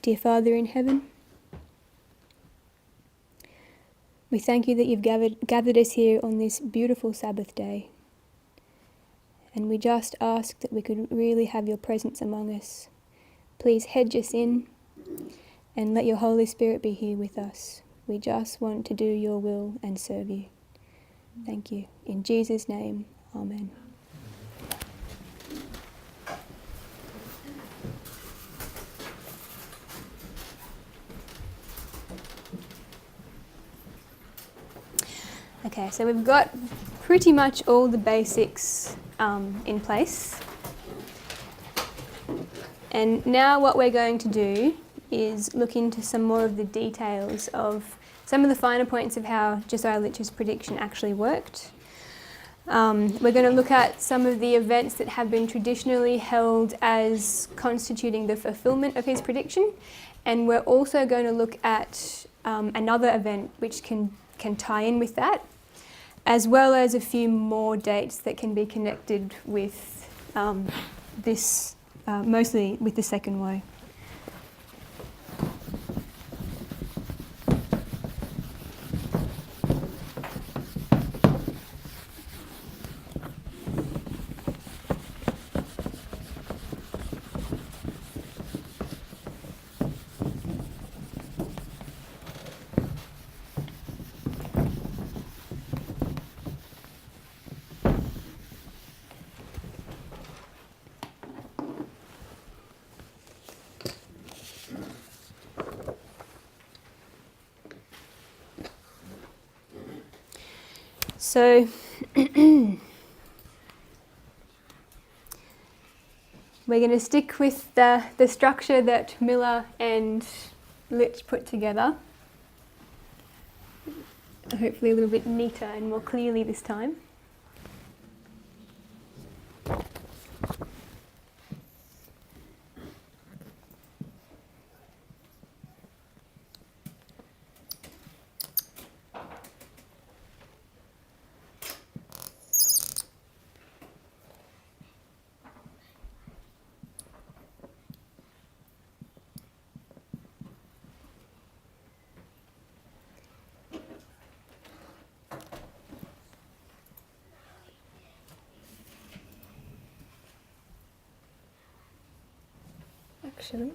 Dear Father in heaven, we thank you that you've gathered us here on this beautiful Sabbath day. And we just ask that we could really have your presence among us. Please hedge us in and let your Holy Spirit be here with us. We just want to do your will and serve you. Thank you. In Jesus' name, amen. Okay, so we've got pretty much all the basics in place. And now what we're going to do is look into some more of the details of some of the finer points of how Josiah Litch's prediction actually worked. We're going to look at some of the events that have been traditionally held as constituting the fulfillment of his prediction. And we're also going to look at another event which can tie in with that, as well as a few more dates that can be connected with this, mostly with the second woe. So we're going to stick with the structure that Miller and Litch put together. Hopefully a little bit neater and more clearly this time. Actually,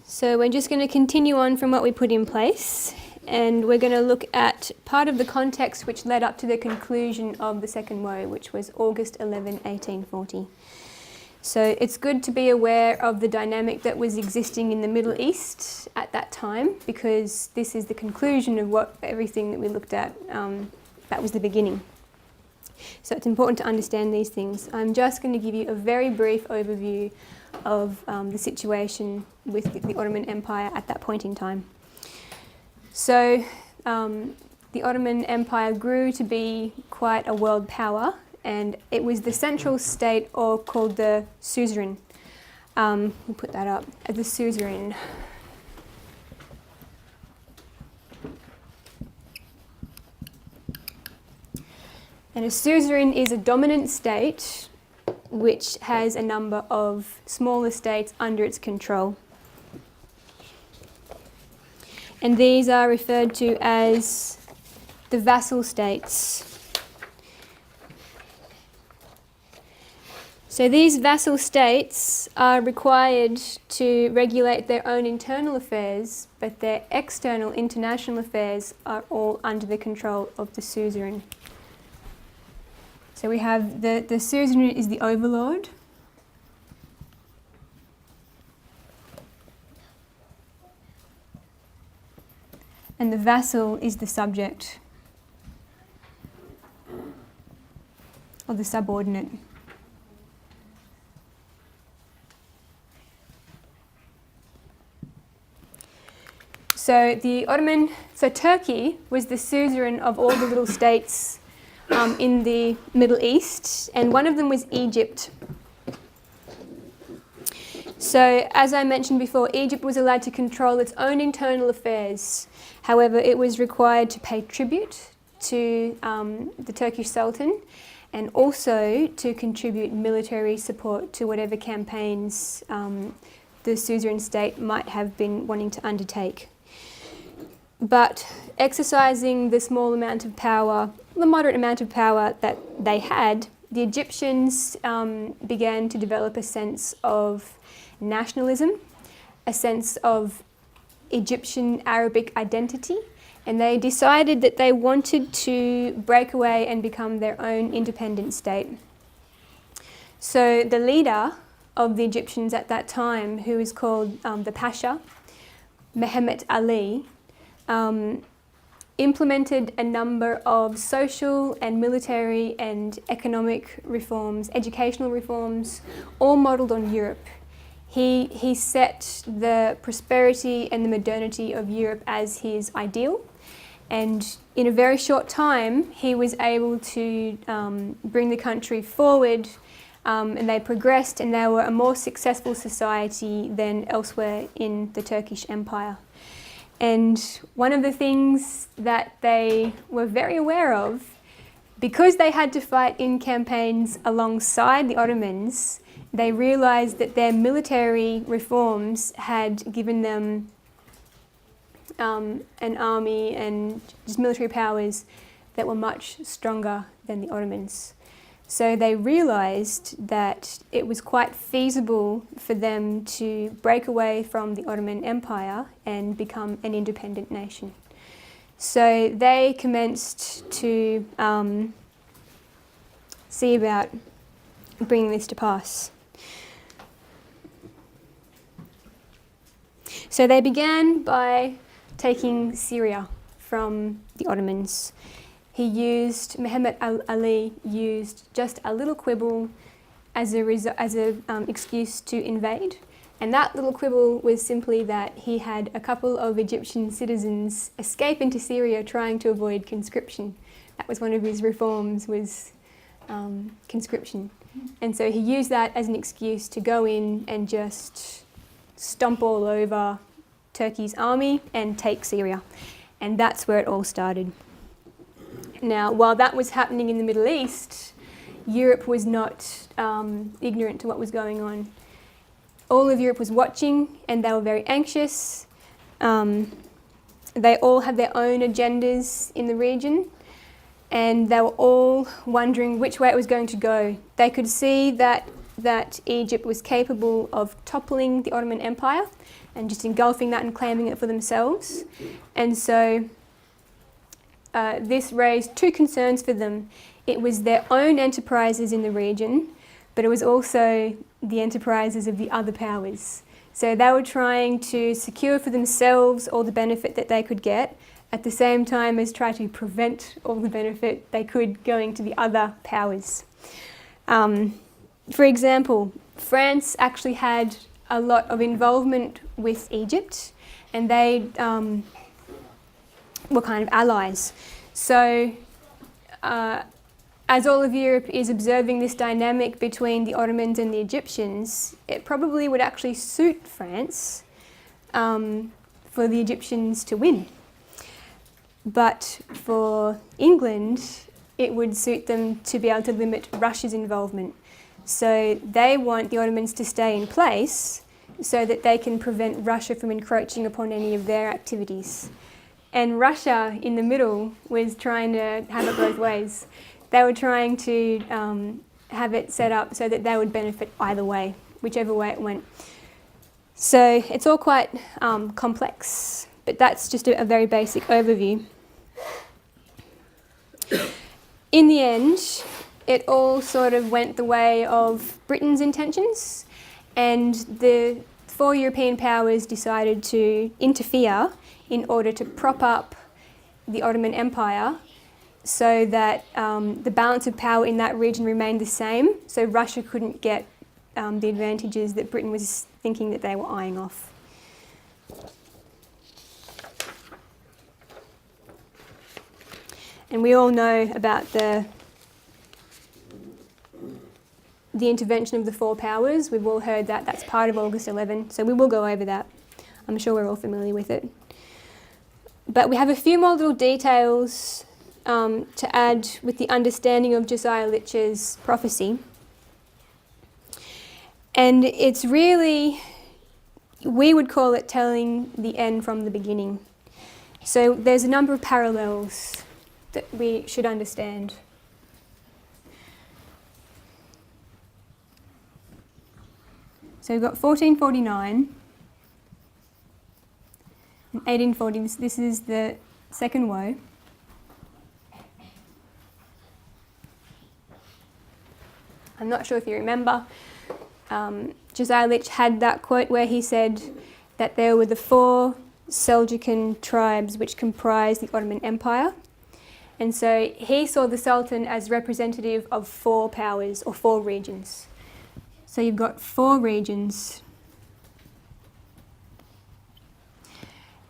so we're just going to continue on from what we put in place, and we're going to look at part of the context which led up to the conclusion of the second woe, which was August 11, 1840. So it's good to be aware of the dynamic that was existing in the Middle East at that time, because this is the conclusion of what everything that we looked at, that was the beginning. So it's important to understand these things. I'm just going to give you a very brief overview of the situation with the Ottoman Empire at that point in time. So the Ottoman Empire grew to be quite a world power, and it was the central state, or called the suzerain. We'll put that up, the suzerain. And a suzerain is a dominant state which has a number of smaller states under its control. And these are referred to as the vassal states. So these vassal states are required to regulate their own internal affairs, but their external international affairs are all under the control of the suzerain. So we have the suzerain is the overlord. and the vassal is the subject or the subordinate. So Turkey was the suzerain of all the little states in the Middle East, and one of them was Egypt. So, as I mentioned before, Egypt was allowed to control its own internal affairs. However, it was required to pay tribute to the Turkish Sultan and also to contribute military support to whatever campaigns the suzerain state might have been wanting to undertake. But exercising the small amount of power, the moderate amount of power that they had, the Egyptians began to develop a sense of nationalism, a sense of Egyptian Arabic identity, and they decided that they wanted to break away and become their own independent state. So the leader of the Egyptians at that time, who was called the Pasha, Mehmet Ali, implemented a number of social and military and economic reforms, educational reforms, all modelled on Europe. He set the prosperity and the modernity of Europe as his ideal, and in a very short time he was able to bring the country forward, and they progressed, and they were a more successful society than elsewhere in the Turkish Empire. And one of the things that they were very aware of, because they had to fight in campaigns alongside the Ottomans, they realised that their military reforms had given them an army and just military powers that were much stronger than the Ottomans. So they realised that it was quite feasible for them to break away from the Ottoman Empire and become an independent nation. So they commenced to see about bringing this to pass. So they began by taking Syria from the Ottomans. Mehmet Ali used just a little quibble as an excuse to invade. And that little quibble was simply that he had a couple of Egyptian citizens escape into Syria trying to avoid conscription. That was one of his reforms, was conscription. And so he used that as an excuse to go in and just stomp all over Turkey's army and take Syria. And that's where it all started. Now, while that was happening in the Middle East, Europe was not ignorant to what was going on. All of Europe was watching, and they were very anxious. They all had their own agendas in the region, and they were all wondering which way it was going to go. They could see that Egypt was capable of toppling the Ottoman Empire and just engulfing that and claiming it for themselves. And so this raised two concerns for them. It was their own enterprises in the region, but it was also the enterprises of the other powers. So they were trying to secure for themselves all the benefit that they could get, at the same time as try to prevent all the benefit they could going to the other powers. For example, France actually had a lot of involvement with Egypt, and they were kind of allies. So as all of Europe is observing this dynamic between the Ottomans and the Egyptians, it probably would actually suit France for the Egyptians to win. But for England, it would suit them to be able to limit Russia's involvement. So they want the Ottomans to stay in place so that they can prevent Russia from encroaching upon any of their activities. And Russia, in the middle, was trying to have it both ways. They were trying to have it set up so that they would benefit either way, whichever way it went. So it's all quite complex, but that's just a very basic overview. In the end, it all sort of went the way of Britain's intentions, and the four European powers decided to interfere in order to prop up the Ottoman Empire so that the balance of power in that region remained the same, so Russia couldn't get the advantages that Britain was thinking that they were eyeing off. And we all know about the intervention of the four powers. We've all heard that. That's part of August 11, so we will go over that. I'm sure we're all familiar with it. But we have a few more little details to add with the understanding of Josiah Litch's prophecy. And it's really, we would call it telling the end from the beginning. So there's a number of parallels that we should understand. So we've got 1449 and 1840. This is the second woe. I'm not sure if you remember, Josiah Litch had that quote where he said that there were the four Seljukan tribes which comprised the Ottoman Empire. And so he saw the Sultan as representative of four powers or four regions. So you've got four regions.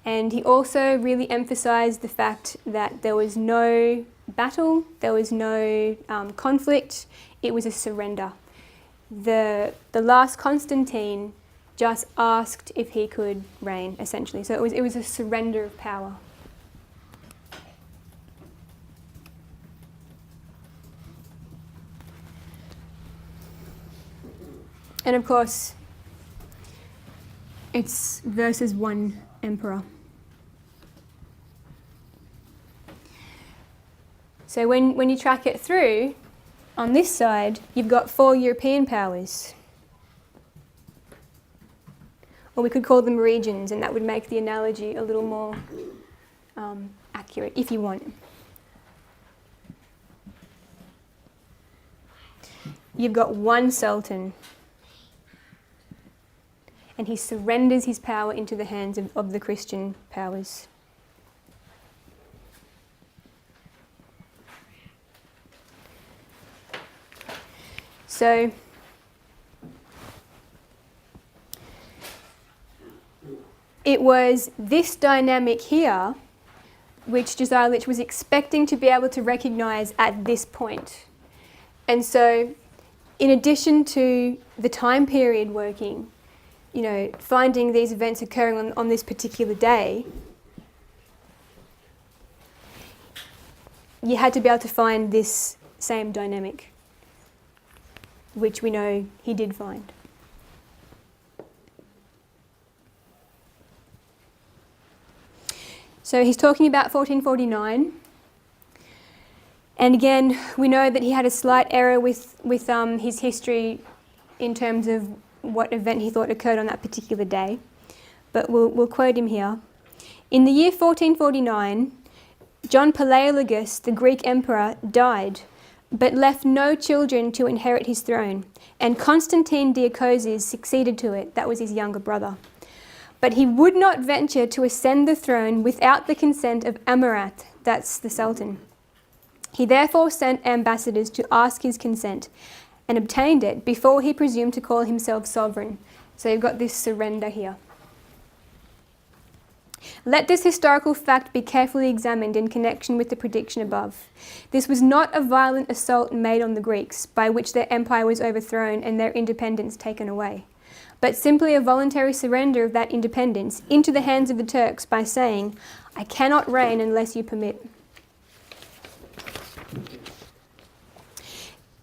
And he also really emphasised the fact that there was no battle, there was no conflict, it was a surrender. The last Constantine just asked if he could reign, essentially. So it was a surrender of power. And of course, it's versus one emperor. So when you track it through, on this side, you've got four European powers. Or we could call them regions, and that would make the analogy a little more accurate, if you want. You've got one Sultan, and he surrenders his power into the hands of the Christian powers. So it was this dynamic here which Josiah Litch was expecting to be able to recognise at this point. And so in addition to the time period working, you know, finding these events occurring on this particular day, you had to be able to find this same dynamic, which we know he did find. So he's talking about 1449. And again, we know that he had a slight error with his history in terms of what event he thought occurred on that particular day. But we'll quote him here. In the year 1449, John Palaeologus, the Greek emperor, died, but left no children to inherit his throne, and Constantine Diocoses succeeded to it. That was his younger brother. But he would not venture to ascend the throne without the consent of Amurath, that's the Sultan. He therefore sent ambassadors to ask his consent, and obtained it before he presumed to call himself sovereign. So you've got this surrender here. Let this historical fact be carefully examined in connection with the prediction above. This was not a violent assault made on the Greeks, by which their empire was overthrown and their independence taken away, but simply a voluntary surrender of that independence into the hands of the Turks by saying, I cannot reign unless you permit.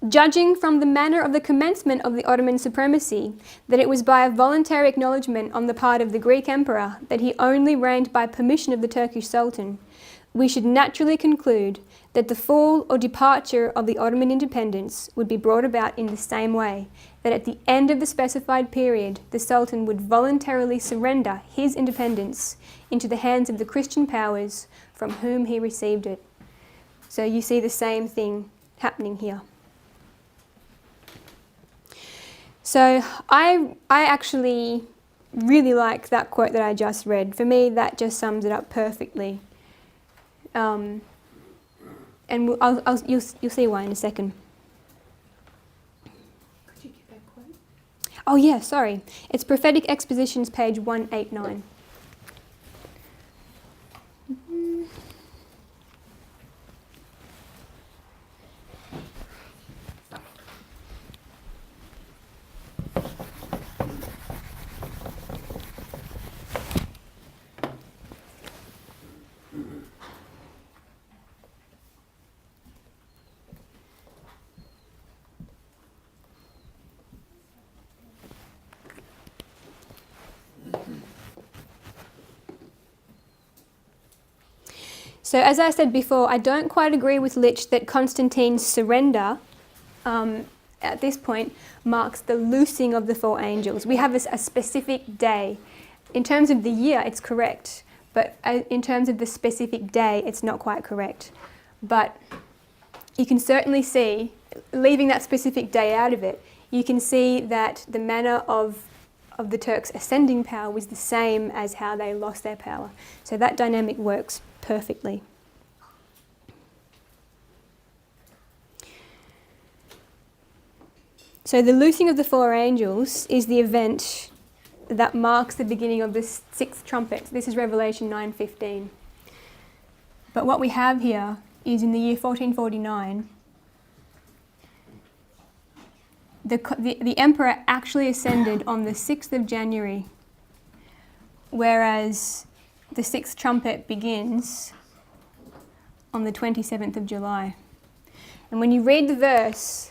Judging from the manner of the commencement of the Ottoman supremacy, that it was by a voluntary acknowledgement on the part of the Greek emperor that he only reigned by permission of the Turkish Sultan, we should naturally conclude that the fall or departure of the Ottoman independence would be brought about in the same way, that at the end of the specified period, the Sultan would voluntarily surrender his independence into the hands of the Christian powers from whom he received it. So you see the same thing happening here. So I actually really like that quote that I just read. For me, that just sums it up perfectly. And you'll see why in a second. Could you get that quote? Oh yeah, sorry. It's Prophetic Expositions, page 189. So as I said before, I don't quite agree with Lich that Constantine's surrender at this point marks the loosing of the four angels. We have a specific day. In terms of the year, it's correct, but in terms of the specific day, it's not quite correct. But you can certainly see, leaving that specific day out of it, you can see that the manner of the Turks' ascending power was the same as how they lost their power. So that dynamic works perfectly. So the loosing of the four angels is the event that marks the beginning of the sixth trumpet. This is Revelation 9:15. But what we have here is in the year 1449, the emperor actually ascended on the 6th of January, whereas the sixth trumpet begins on the 27th of July. And when you read the verse,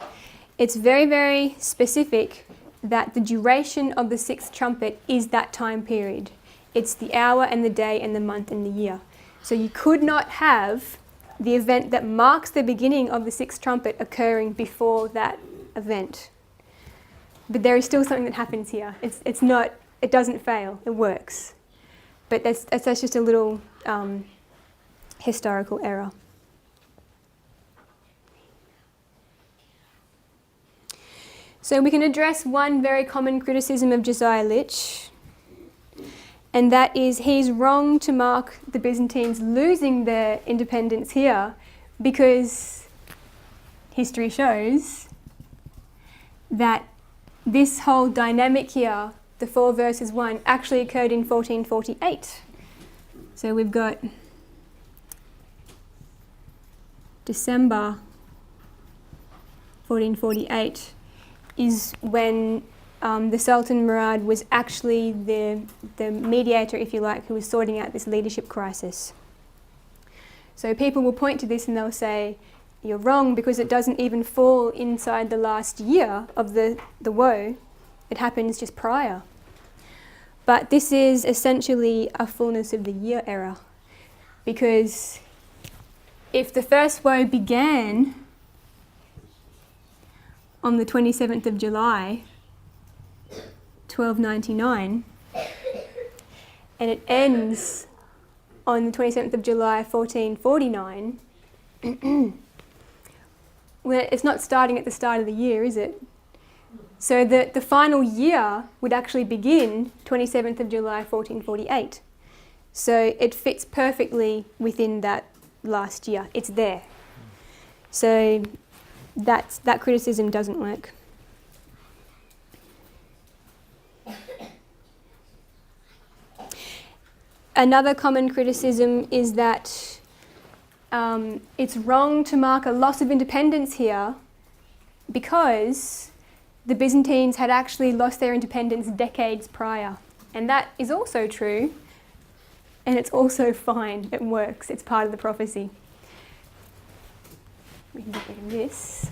it's very, very specific that the duration of the sixth trumpet is that time period. It's the hour and the day and the month and the year. So you could not have the event that marks the beginning of the sixth trumpet occurring before that event. But there is still something that happens here. It's not, it doesn't fail, it works. But that's just a little historical error. So we can address one very common criticism of Josiah Lich, and that is he's wrong to mark the Byzantines losing their independence here because history shows that this whole dynamic here, the 4 verses 1, actually occurred in 1448. So we've got December 1448 is when the Sultan Murad was actually the mediator, if you like, who was sorting out this leadership crisis. So people will point to this and they'll say, you're wrong because it doesn't even fall inside the last year of the woe. It happens just prior. But this is essentially a fullness of the year error, because if the first woe began on the 27th of July, 1299, and it ends on the 27th of July, 1449, well, it's not starting at the start of the year, is it? So the final year would actually begin 27th of July, 1448. So it fits perfectly within that last year. It's there. So that criticism doesn't work. Another common criticism is that it's wrong to mark a loss of independence here because the Byzantines had actually lost their independence decades prior. And that is also true, and it's also fine. It works. It's part of the prophecy. We can get rid of this.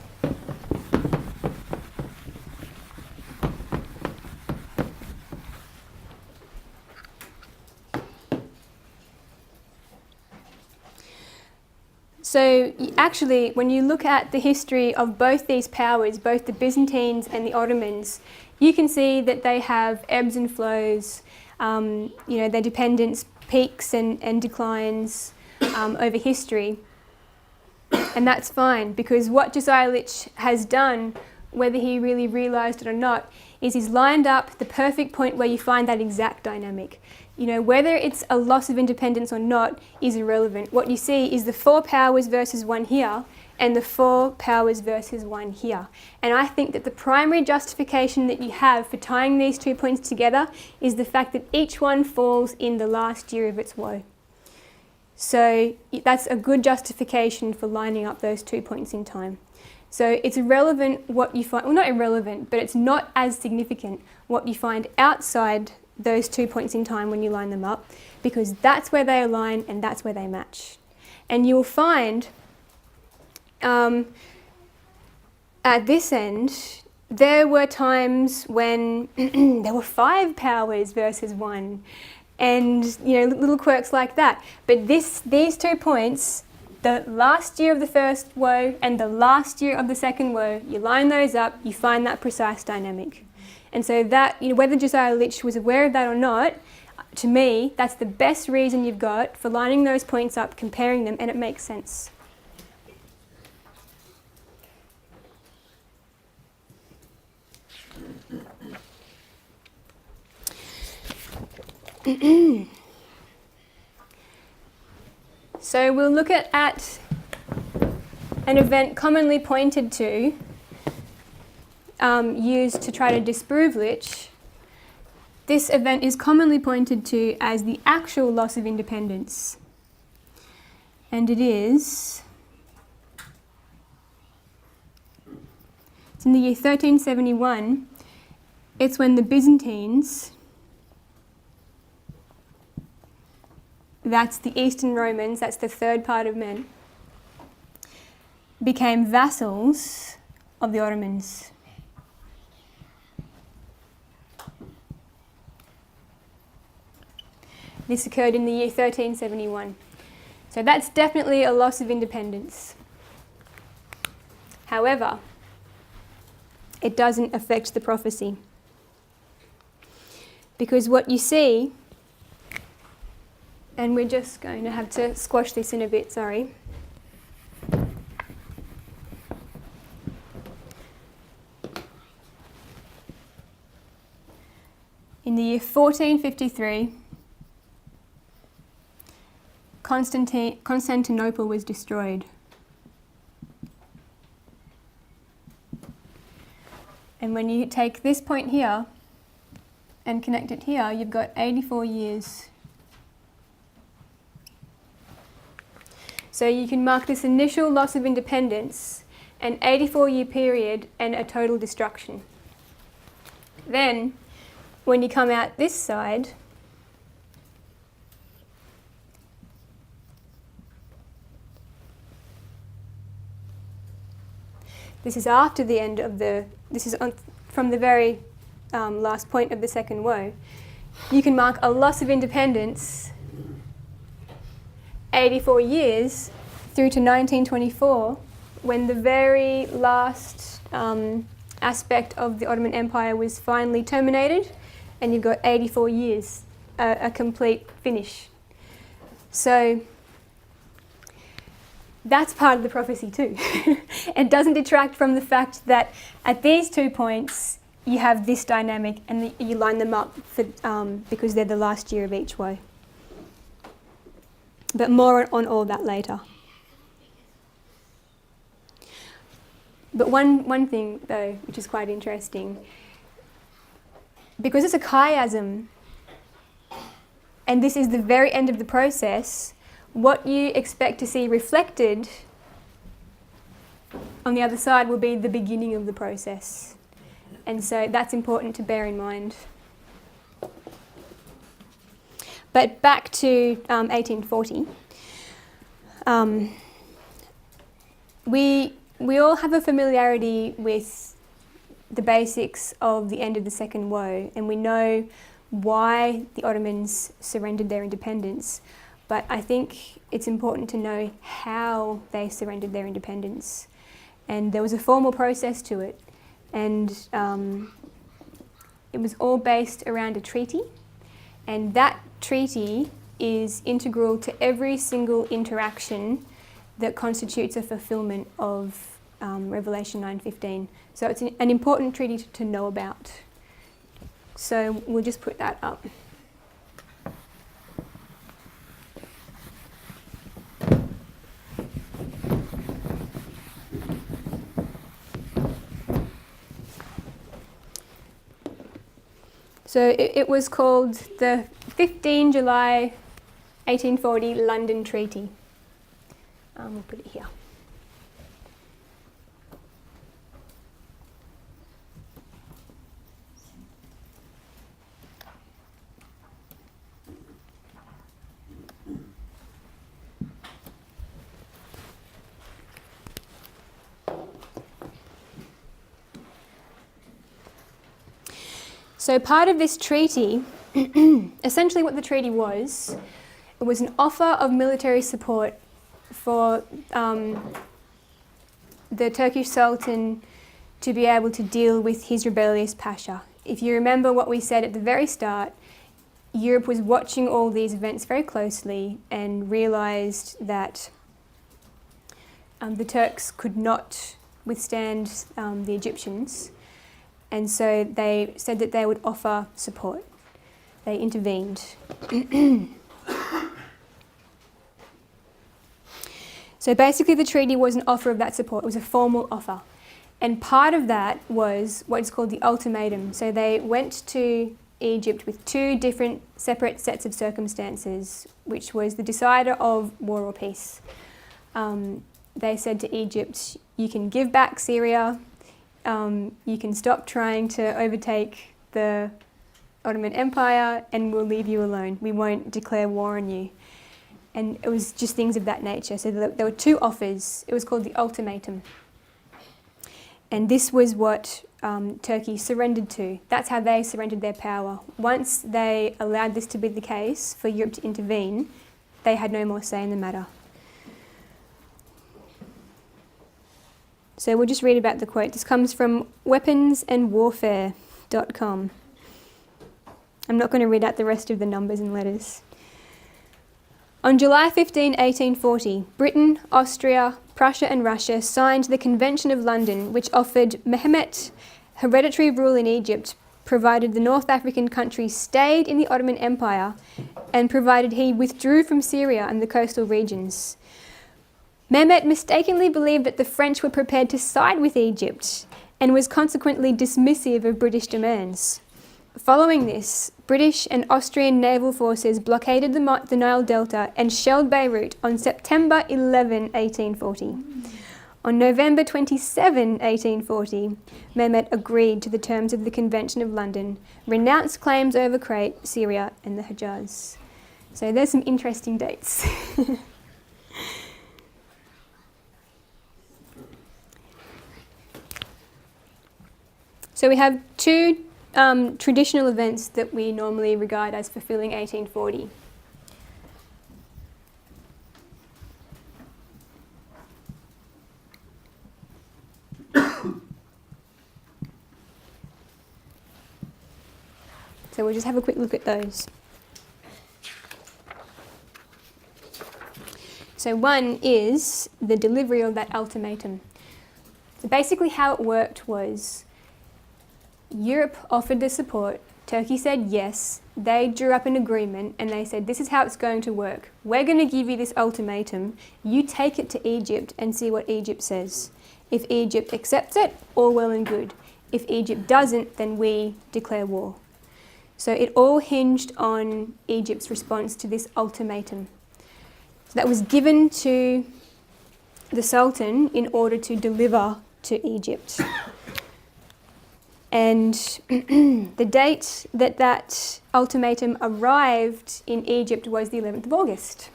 So actually, when you look at the history of both these powers, both the Byzantines and the Ottomans, you can see that they have ebbs and flows, their dependence peaks and declines over history. And that's fine, because what Josiah Lich has done, whether he really realised it or not, is he's lined up the perfect point where you find that exact dynamic. You know, whether it's a loss of independence or not is irrelevant. What you see is the 4 powers versus 1 here and the 4 powers versus 1 here. And I think that the primary justification that you have for tying these 2 points together is the fact that each one falls in the last year of its woe. So that's a good justification for lining up those 2 points in time. So it's irrelevant what you find, well, not irrelevant, but it's not as significant what you find outside those 2 points in time when you line them up, because that's where they align and that's where they match. And you'll find at this end, there were times when there were 5 powers versus 1, and you know, little quirks like that. But these 2 points, the last year of the first woe and the last year of the second woe, you line those up, you find that precise dynamic. And so that, you know, whether Josiah Litch was aware of that or not, to me, that's the best reason you've got for lining those points up, comparing them, and it makes sense. So we'll look at an event commonly pointed to, used to try to disprove Litch. This event is commonly pointed to as the actual loss of independence. And it's in the year 1371. It's when the Byzantines, that's the Eastern Romans, that's the third part of men, became vassals of the Ottomans. This occurred in the year 1371. So that's definitely a loss of independence. However, it doesn't affect the prophecy. Because what you see, and we're just going to have to squash this in a bit, sorry. In the year 1453, Constantinople was destroyed. And when you take this point here and connect it here, you've got 84 years. So you can mark this initial loss of independence, an 84-year period, and a total destruction. Then, when you come out this side, this is after the end of from the very last point of the second woe. You can mark a loss of independence 84 years through to 1924, when the very last aspect of the Ottoman Empire was finally terminated, and you've got 84 years, a complete finish. So that's part of the prophecy too. It doesn't detract from the fact that at these 2 points you have this dynamic, and you line them up for, because they're the last year of each woe. But more on all that later. But one thing though, which is quite interesting, because it's a chiasm, and this is the very end of the process, what you expect to see reflected on the other side will be the beginning of the process. And so that's important to bear in mind. But back to 1840. We all have a familiarity with the basics of the end of the Second Woe, and we know why the Ottomans surrendered their independence. But I think it's important to know how they surrendered their independence. And there was a formal process to it, and it was all based around a treaty. And that treaty is integral to every single interaction that constitutes a fulfillment of Revelation 9:15. So it's an important treaty to know about. So we'll just put that up. So it was called the 15 July 1840 London Treaty. We'll put it here. So part of this treaty, essentially what the treaty was, it was an offer of military support for the Turkish Sultan to be able to deal with his rebellious Pasha. If you remember what we said at the very start, Europe was watching all these events very closely and realised that the Turks could not withstand the Egyptians. And so they said that they would offer support. They intervened. So basically the treaty was an offer of that support. It was a formal offer. And part of that was what is called the ultimatum. So they went to Egypt with two different separate sets of circumstances, which was the decider of war or peace. They said to Egypt, you can give back Syria, you can stop trying to overtake the Ottoman Empire, and we'll leave you alone. We won't declare war on you. And it was just things of that nature. So there were two offers. It was called the ultimatum. And this was what Turkey surrendered to. That's how they surrendered their power. Once they allowed this to be the case, for Europe to intervene, they had no more say in the matter. So we'll just read about the quote. This comes from weaponsandwarfare.com. I'm not going to read out the rest of the numbers and letters. On July 15, 1840, Britain, Austria, Prussia and Russia signed the Convention of London, which offered Mehmet hereditary rule in Egypt, provided the North African country stayed in the Ottoman Empire, and provided he withdrew from Syria and the coastal regions. Mehmet mistakenly believed that the French were prepared to side with Egypt and was consequently dismissive of British demands. Following this, British and Austrian naval forces blockaded the Nile Delta and shelled Beirut on September 11, 1840. On November 27, 1840, Mehmet agreed to the terms of the Convention of London, renounced claims over Crete, Syria and the Hejaz. So there's some interesting dates. So we have two traditional events that we normally regard as fulfilling 1840. So we'll just have a quick look at those. So one is the delivery of that ultimatum. So basically how it worked was Europe offered the support, Turkey said yes, they drew up an agreement and they said this is how it's going to work. We're going to give you this ultimatum, you take it to Egypt and see what Egypt says. If Egypt accepts it, all well and good. If Egypt doesn't, then we declare war. So it all hinged on Egypt's response to this ultimatum. So that was given to the Sultan in order to deliver to Egypt. And the date that that ultimatum arrived in Egypt was the 11th of August.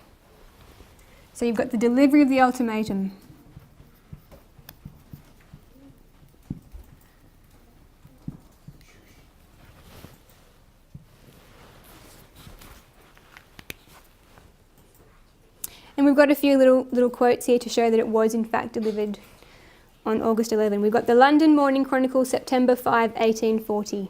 So you've got the delivery of the ultimatum. And we've got a few little quotes here to show that it was in fact delivered on August 11. We've got the London Morning Chronicle, September 5, 1840.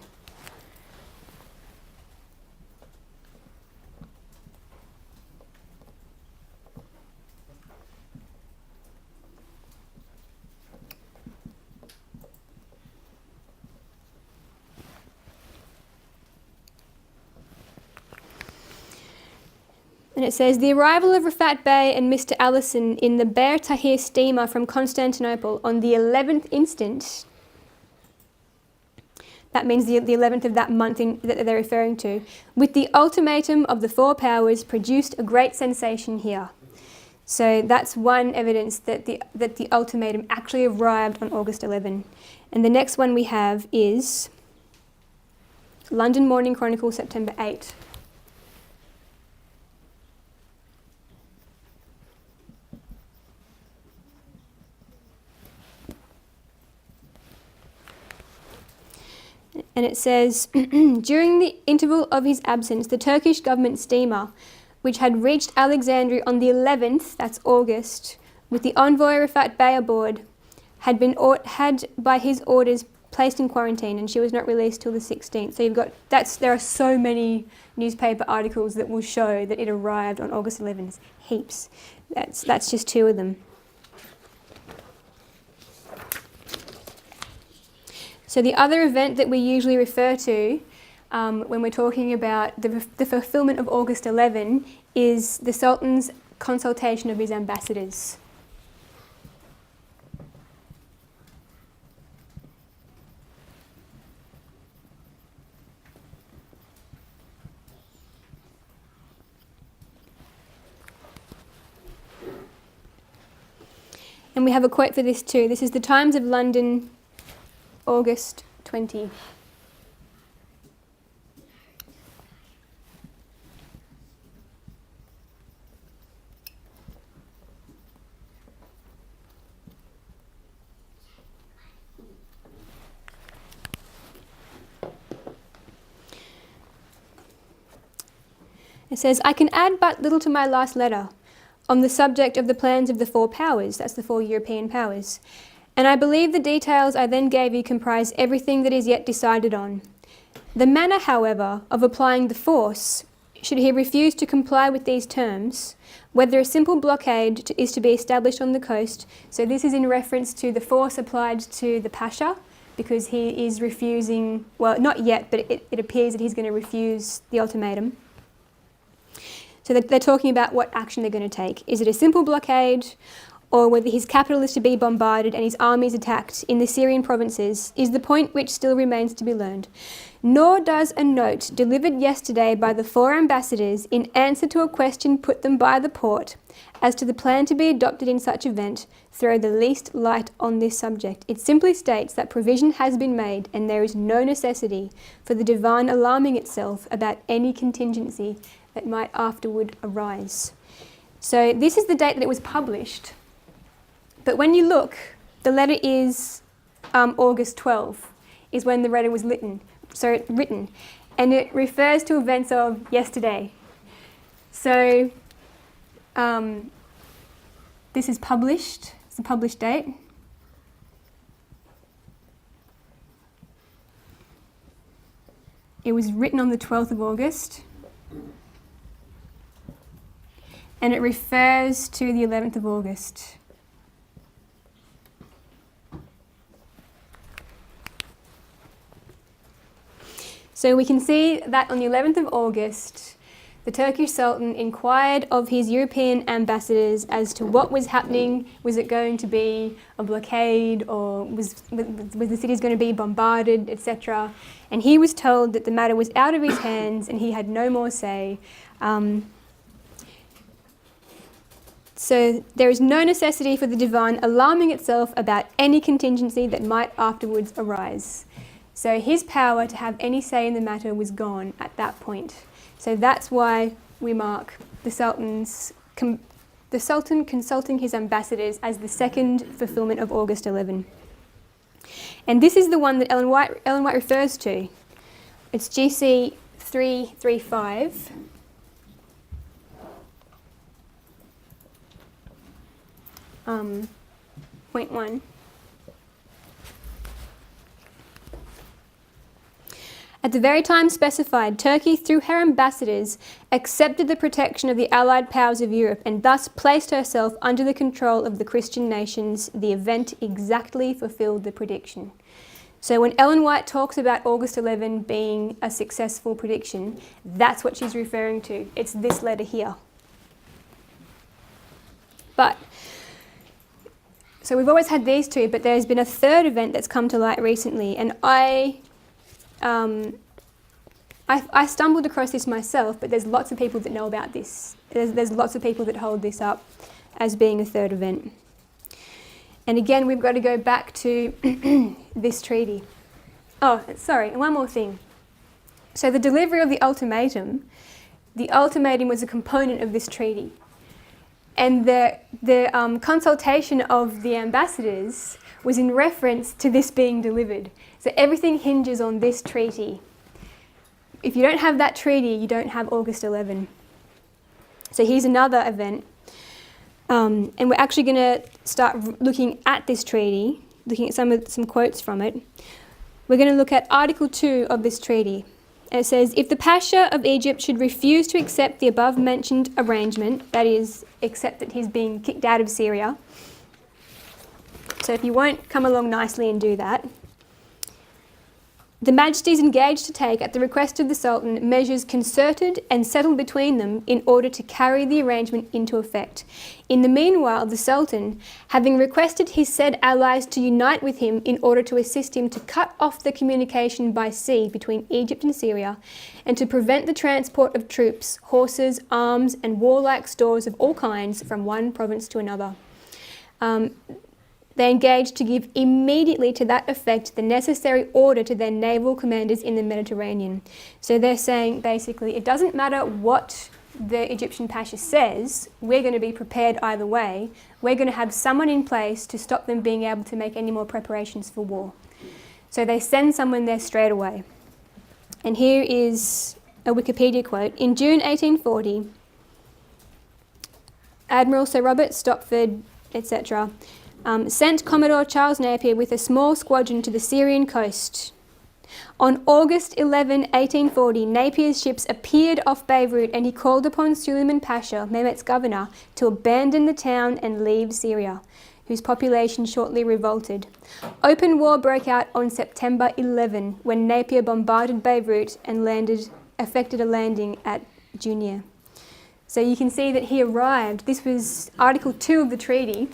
And it says, the arrival of Rafat Bey and Mr. Allison in the Ber Tahir steamer from Constantinople on the 11th instant, that means the 11th of that month that they're referring to, with the ultimatum of the four powers, produced a great sensation here. So that's one evidence that the ultimatum actually arrived on August 11. And the next one we have is London Morning Chronicle, September 8. And it says, during the interval of his absence, the Turkish government steamer, which had reached Alexandria on the 11th, that's August, with the envoy Rafat Bey aboard, had by his orders placed in quarantine, and she was not released till the 16th. So there are so many newspaper articles that will show that it arrived on August 11th. Heaps. That's just two of them. So the other event that we usually refer to when we're talking about the fulfilment of August 11 is the Sultan's consultation of his ambassadors. And we have a quote for this too. This is the Times of London, August 20. It says, I can add but little to my last letter on the subject of the plans of the four powers, that's the four European powers, and I believe the details I then gave you comprise everything that is yet decided on. The manner, however, of applying the force, should he refuse to comply with these terms, whether a simple blockade is to be established on the coast, so this is in reference to the force applied to the Pasha, because he is refusing, well, not yet, but it appears that he's going to refuse the ultimatum. So they're talking about what action they're going to take. Is it a simple blockade, or whether his capital is to be bombarded and his armies attacked in the Syrian provinces, is the point which still remains to be learned. Nor does a note delivered yesterday by the four ambassadors in answer to a question put them by the port as to the plan to be adopted in such event throw the least light on this subject. It simply states that provision has been made and there is no necessity for the Divan alarming itself about any contingency that might afterward arise. So this is the date that it was published. But when you look, the letter is August 12, is when the letter was written, and it refers to events of yesterday. So this is published, it's the published date. It was written on the 12th of August. And it refers to the 11th of August. So we can see that on the 11th of August, the Turkish Sultan inquired of his European ambassadors as to what was happening. Was it going to be a blockade, or was the cities going to be bombarded, etc.? And he was told that the matter was out of his hands and he had no more say. So there is no necessity for the Divan alarming itself about any contingency that might afterwards arise. So his power to have any say in the matter was gone at that point. So that's why we mark the Sultan consulting his ambassadors as the second fulfilment of August 11. And this is the one that Ellen White refers to. It's GC 335. Point 1. At the very time specified, Turkey, through her ambassadors, accepted the protection of the Allied powers of Europe and thus placed herself under the control of the Christian nations. The event exactly fulfilled the prediction. So when Ellen White talks about August 11 being a successful prediction, that's what she's referring to. It's this letter here. But, so we've always had these two, but there's been a third event that's come to light recently, and I stumbled across this myself, but there's lots of people that know about this. There's lots of people that hold this up as being a third event. And again, we've got to go back to this treaty. Oh, sorry, and one more thing. So the delivery of the ultimatum was a component of this treaty. And the consultation of the ambassadors was in reference to this being delivered. So everything hinges on this treaty. If you don't have that treaty, you don't have August 11. So here's another event. And we're actually going to start looking at this treaty, looking at some quotes from it. We're going to look at Article 2 of this treaty. And it says, if the Pasha of Egypt should refuse to accept the above-mentioned arrangement, that is, accept that he's being kicked out of Syria, so if you won't come along nicely and do that, the Majesties engaged to take, at the request of the Sultan, measures concerted and settled between them in order to carry the arrangement into effect. In the meanwhile, the Sultan, having requested his said allies to unite with him in order to assist him to cut off the communication by sea between Egypt and Syria, and to prevent the transport of troops, horses, arms, and warlike stores of all kinds from one province to another. They engaged to give immediately to that effect the necessary order to their naval commanders in the Mediterranean. So they're saying basically it doesn't matter what the Egyptian Pasha says, we're going to be prepared either way. We're going to have someone in place to stop them being able to make any more preparations for war. So they send someone there straight away. And here is a Wikipedia quote. In June 1840, Admiral Sir Robert Stopford, etc., sent Commodore Charles Napier with a small squadron to the Syrian coast. On August 11, 1840, Napier's ships appeared off Beirut and he called upon Suleiman Pasha, Mehmet's governor, to abandon the town and leave Syria, whose population shortly revolted. Open war broke out on September 11 when Napier bombarded Beirut and effected a landing at Junia. So you can see that he arrived. This was Article 2 of the treaty.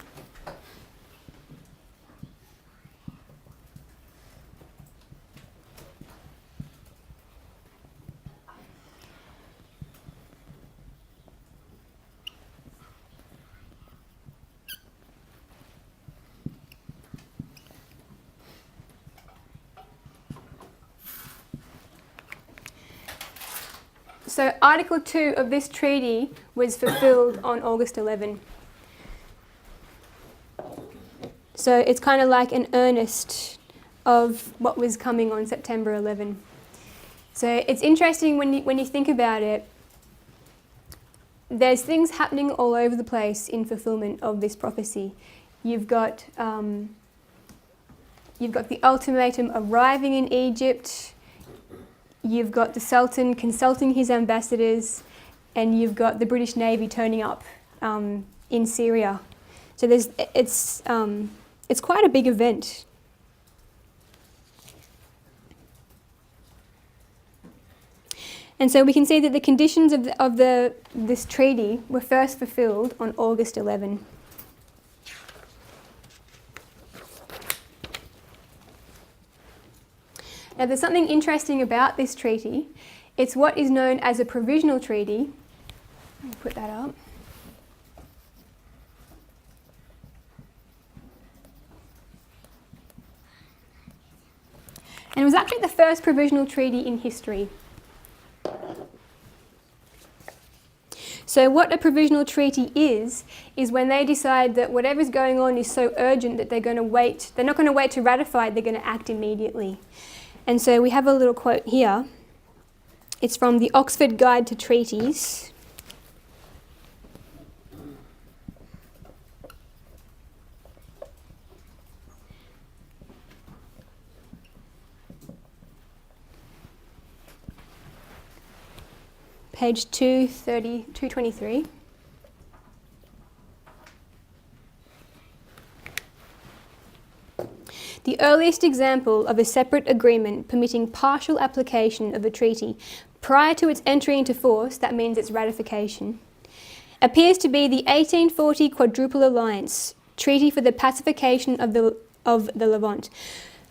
So Article 2 of this treaty was fulfilled on August 11. So it's kind of like an earnest of what was coming on September 11. So it's interesting when you think about it. There's things happening all over the place in fulfillment of this prophecy. You've got the ultimatum arriving in Egypt. You've got the Sultan consulting his ambassadors, and you've got the British Navy turning up in Syria. So it's quite a big event. And so we can see that the conditions of this treaty were first fulfilled on August 11. Now there's something interesting about this treaty. It's what is known as a provisional treaty. Let me put that up. And it was actually the first provisional treaty in history. So what a provisional treaty is when they decide that whatever's going on is so urgent that they're not going to wait to ratify it, they're going to act immediately. And so we have a little quote here. It's from the Oxford Guide to Treaties. Page 223. The earliest example of a separate agreement permitting partial application of a treaty prior to its entry into force, that means its ratification, appears to be the 1840 Quadruple Alliance, Treaty for the Pacification of the Levant.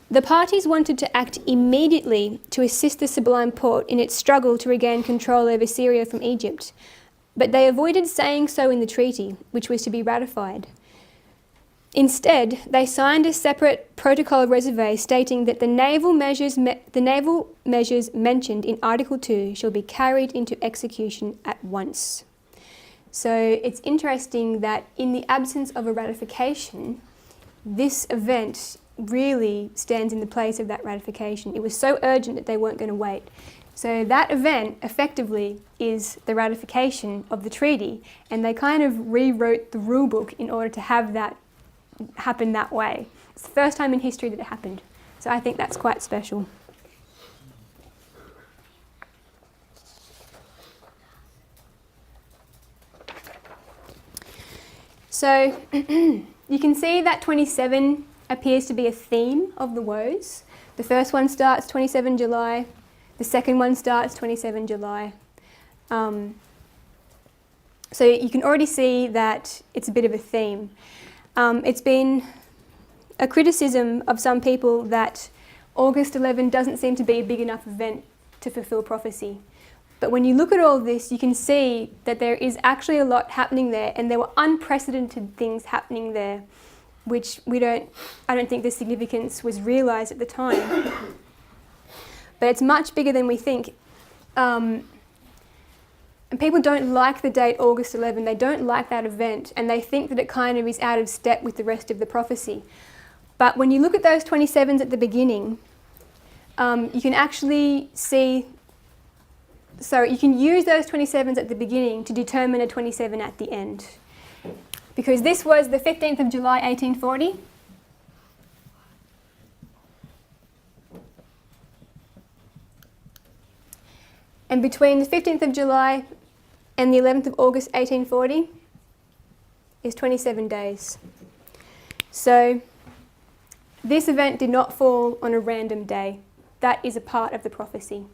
The parties wanted to act immediately to assist the Sublime Porte in its struggle to regain control over Syria from Egypt, but they avoided saying so in the treaty, which was to be ratified. Instead, they signed a separate protocol of reserve stating that the naval measures mentioned in Article 2 shall be carried into execution at once. So it's interesting that in the absence of a ratification, this event really stands in the place of that ratification. It was so urgent that they weren't going to wait. So that event effectively is the ratification of the treaty, and they kind of rewrote the rule book in order to have that happen that way. It's the first time in history that it happened. So I think that's quite special. So you can see that 27 appears to be a theme of the woes. The first one starts 27 July. The second one starts 27 July. So you can already see that it's a bit of a theme. It's been a criticism of some people that August 11 doesn't seem to be a big enough event to fulfill prophecy. But when you look at all this, you can see that there is actually a lot happening there, and there were unprecedented things happening there, which I don't think the significance was realised at the time. But it's much bigger than we think. And people don't like the date August 11, they don't like that event, and they think that it kind of is out of step with the rest of the prophecy. But when you look at those 27s at the beginning, you can actually see, so you can use those 27s at the beginning to determine a 27 at the end. Because this was the 15th of July 1840. And between the 15th of July and the 11th of August 1840 is 27 days. So this event did not fall on a random day. That is a part of the prophecy.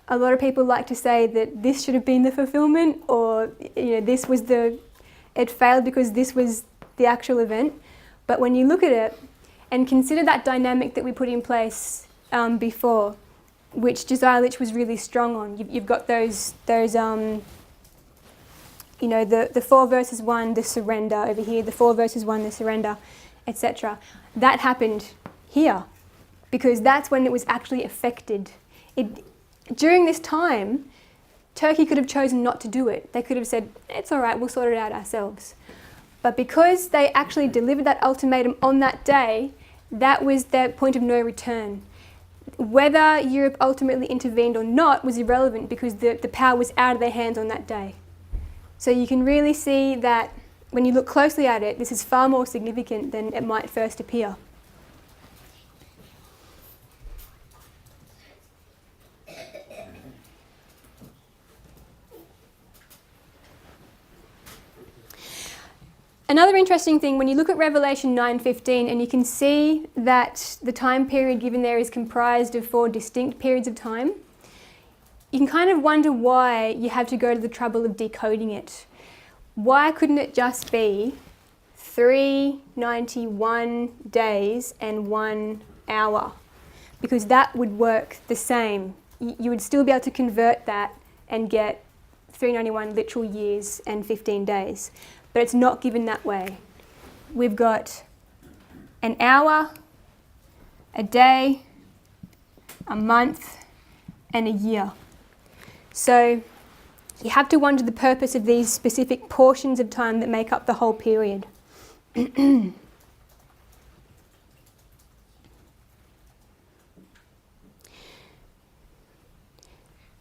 A lot of people like to say that this should have been the fulfillment, or this was it failed because this was the actual event. But when you look at it and consider that dynamic that we put in place before, which Josiah Litch was really strong on, you've got those the 4 verses 1, the surrender over here, the 4 verses 1, the surrender, etc. That happened here because that's when it was actually effected. During this time, Turkey could have chosen not to do it. They could have said, it's all right, we'll sort it out ourselves. But because they actually delivered that ultimatum on that day, that was their point of no return. Whether Europe ultimately intervened or not was irrelevant because the power was out of their hands on that day. So you can really see that when you look closely at it, this is far more significant than it might first appear. Another interesting thing, when you look at Revelation 9:15, and you can see that the time period given there is comprised of 4 distinct periods of time, you can kind of wonder why you have to go to the trouble of decoding it. Why couldn't it just be 391 days and 1 hour? Because that would work the same. You would still be able to convert that and get 391 literal years and 15 days. But it's not given that way. We've got an hour, a day, a month, and a year. So you have to wonder the purpose of these specific portions of time that make up the whole period.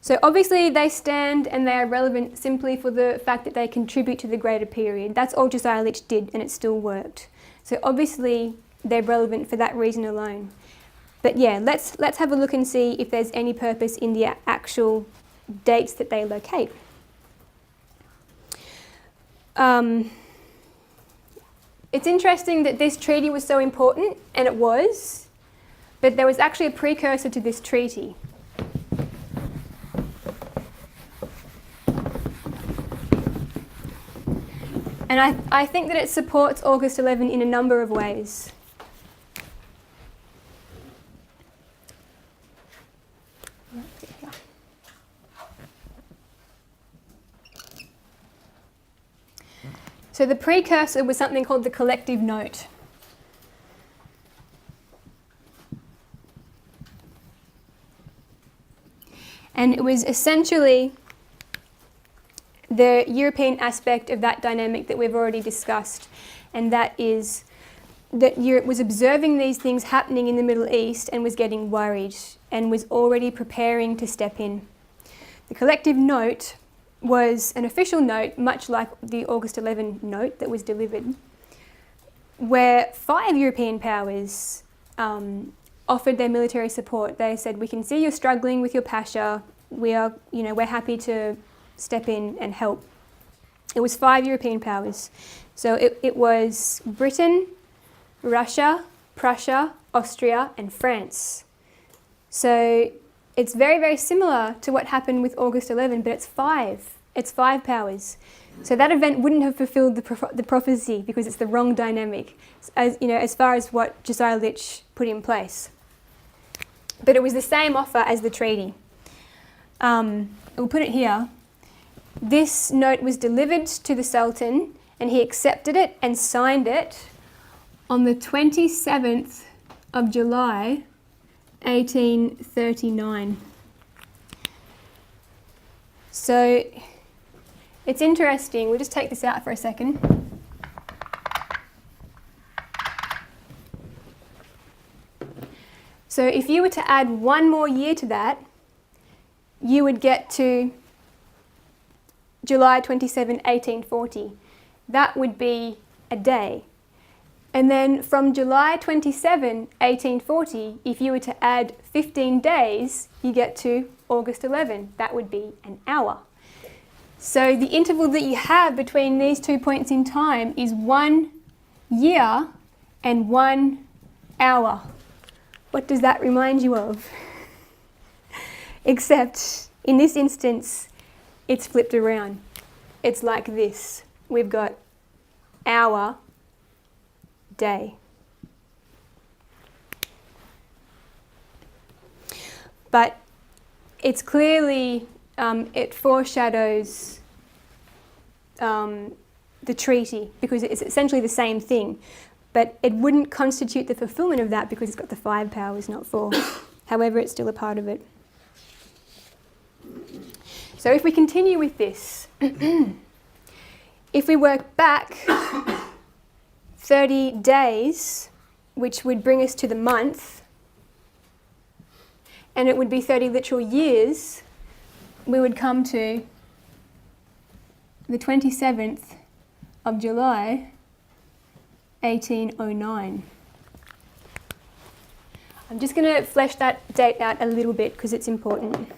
So obviously they stand and they are relevant simply for the fact that they contribute to the greater period. That's all Josiah Litch did, and it still worked. So obviously they're relevant for that reason alone. But yeah, let's have a look and see if there's any purpose in the actual dates that they locate. It's interesting that this treaty was so important, and it was, but there was actually a precursor to this treaty. And I think that it supports August 11 in a number of ways. So the precursor was something called the collective note. And it was essentially the European aspect of that dynamic that we've already discussed, and that is that Europe was observing these things happening in the Middle East and was getting worried and was already preparing to step in. The collective note was an official note, much like the August 11 note that was delivered, where 5 European powers offered their military support. They said, we can see you're struggling with your Pasha. We're happy to step in and help. It was 5 European powers. So it was Britain, Russia, Prussia, Austria, and France. So it's very, very similar to what happened with August 11, but it's 5. It's 5 powers. So that event wouldn't have fulfilled the prophecy because it's the wrong dynamic, as far as what Josiah Litch put in place. But it was the same offer as the treaty. We'll put it here. This note was delivered to the Sultan, and he accepted it and signed it on the 27th of July, 1839. So it's interesting. We'll just take this out for a second. So if you were to add one more year to that, you would get to July 27, 1840. That would be a day. And then from July 27, 1840, if you were to add 15 days, you get to August 11. That would be an hour. So the interval that you have between these 2 points in time is 1 year and 1 hour. What does that remind you of? Except in this instance, it's flipped around. It's like this. We've got hour, day. But it's clearly, it foreshadows the treaty because it's essentially the same thing. But it wouldn't constitute the fulfillment of that because it's got the 5 powers, not 4. However, it's still a part of it. So if we continue with this, if we work back 30 days, which would bring us to the month, and it would be 30 literal years, we would come to the 27th of July, 1809. I'm just going to flesh that date out a little bit because it's important.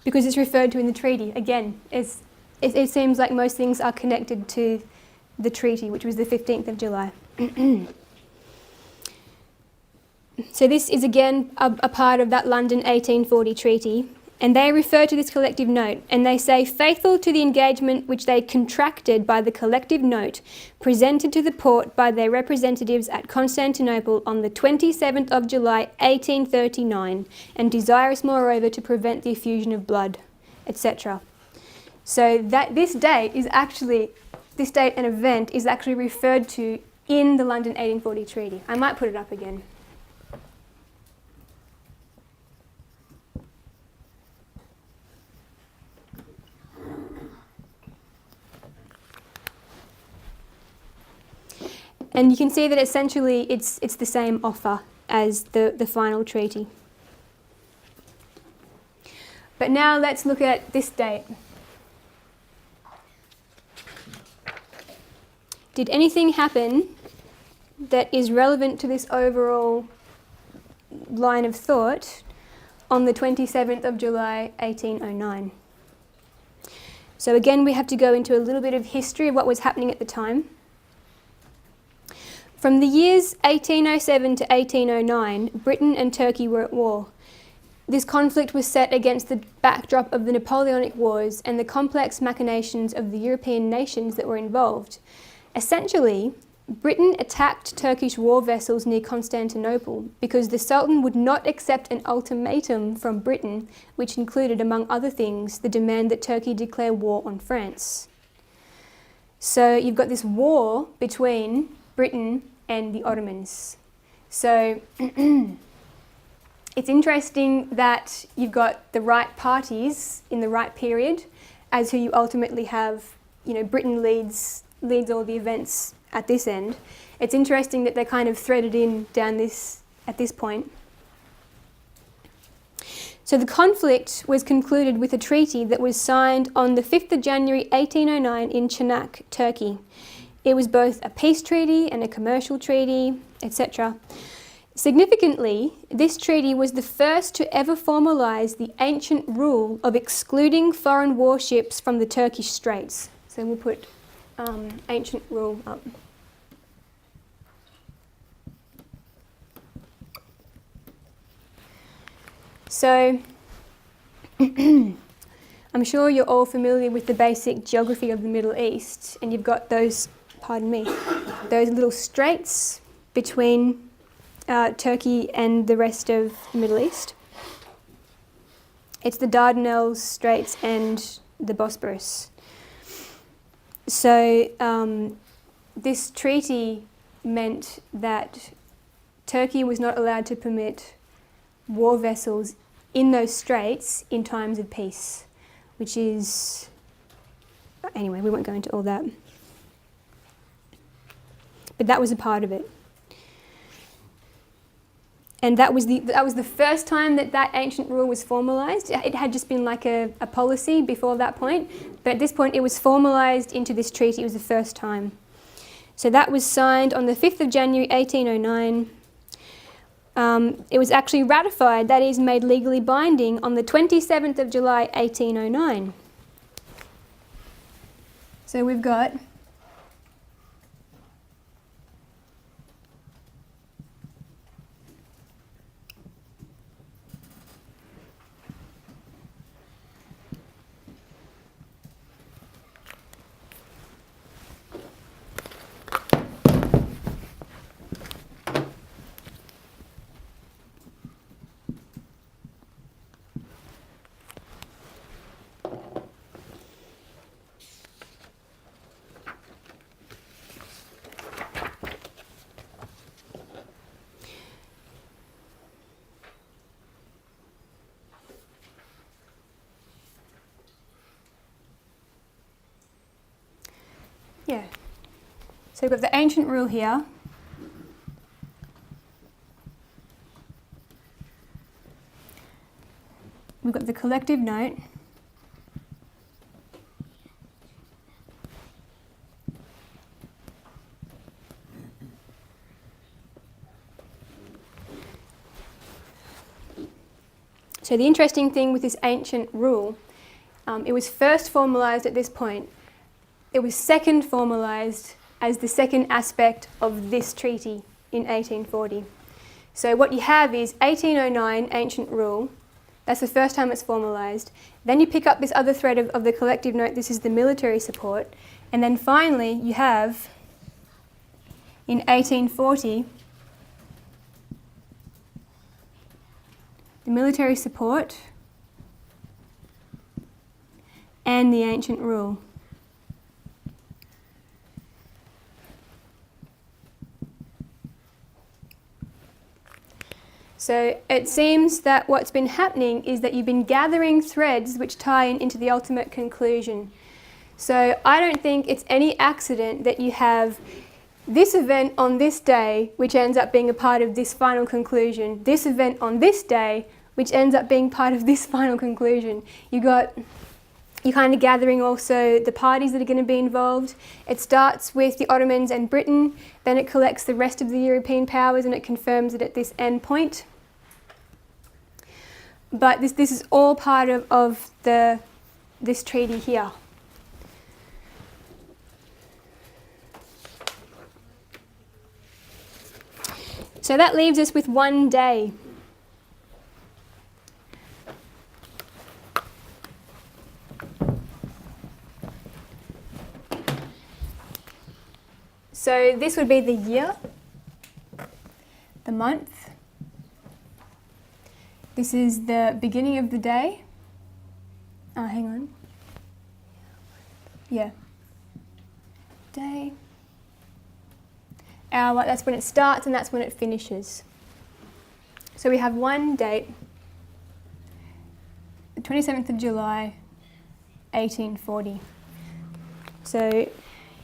Because it's referred to in the treaty. Again, it seems like most things are connected to the treaty, which was the 15th of July. So this is again a part of that London 1840 treaty, and they refer to this collective note, and they say, faithful to the engagement which they contracted by the collective note presented to the Porte by their representatives at Constantinople on the 27th of July 1839, and desirous moreover to prevent the effusion of blood, etc. So that this date and event is actually referred to in the London 1840 treaty. I might put it up again. And you can see that essentially it's the same offer as the final treaty. But now let's look at this date. Did anything happen that is relevant to this overall line of thought on the 27th of July 1809. So again, we have to go into a little bit of history of what was happening at the time. From the years 1807 to 1809, Britain and Turkey were at war. This conflict was set against the backdrop of the Napoleonic Wars and the complex machinations of the European nations that were involved. Essentially, Britain attacked Turkish war vessels near Constantinople because the Sultan would not accept an ultimatum from Britain, which included, among other things, the demand that Turkey declare war on France. So you've got this war between Britain and the Ottomans. So it's interesting that you've got the right parties in the right period as who you ultimately have. Britain leads all the events at this end. It's interesting that they're kind of threaded in down this at this point. So the conflict was concluded with a treaty that was signed on the 5th of January 1809 in Çanak, Turkey. It was both a peace treaty and a commercial treaty, etc. Significantly, this treaty was the first to ever formalise the ancient rule of excluding foreign warships from the Turkish Straits. So we'll put ancient rule up. So I'm sure you're all familiar with the basic geography of the Middle East, and you've got those little straits between Turkey and the rest of the Middle East. It's the Dardanelles Straits and the Bosporus. So this treaty meant that Turkey was not allowed to permit war vessels in those straits in times of peace, which is... Anyway, we won't go into all that. But that was a part of it. And that was the first time that ancient rule was formalised. It had just been like a policy before that point, but at this point it was formalised into this treaty. It was the first time. So that was signed on the 5th of January 1809. It was actually ratified, that is, made legally binding, on the 27th of July 1809. So we've got So we've got the ancient rule here. We've got the collective note. So the interesting thing with this ancient rule, it was first formalised at this point. It was second formalised as the second aspect of this treaty in 1840. So what you have is 1809 ancient rule. That's the first time it's formalised. Then you pick up this other thread of the collective note. This is the military support. And then finally you have, in 1840, the military support and the ancient rule. So it seems that what's been happening is that you've been gathering threads which tie into the ultimate conclusion. So I don't think it's any accident that you have this event on this day, which ends up being a part of this final conclusion, this event on this day, which ends up being part of this final conclusion. You're kind of gathering also the parties that are going to be involved. It starts with the Ottomans and Britain, then it collects the rest of the European powers and it confirms it at this end point. But this is all part of this treaty here. So that leaves us with one day. So this would be the year, the month. This is the beginning of the day. Oh, hang on. Yeah. Day. Hour, that's when it starts and that's when it finishes. So we have one date, the 27th of July, 1840. So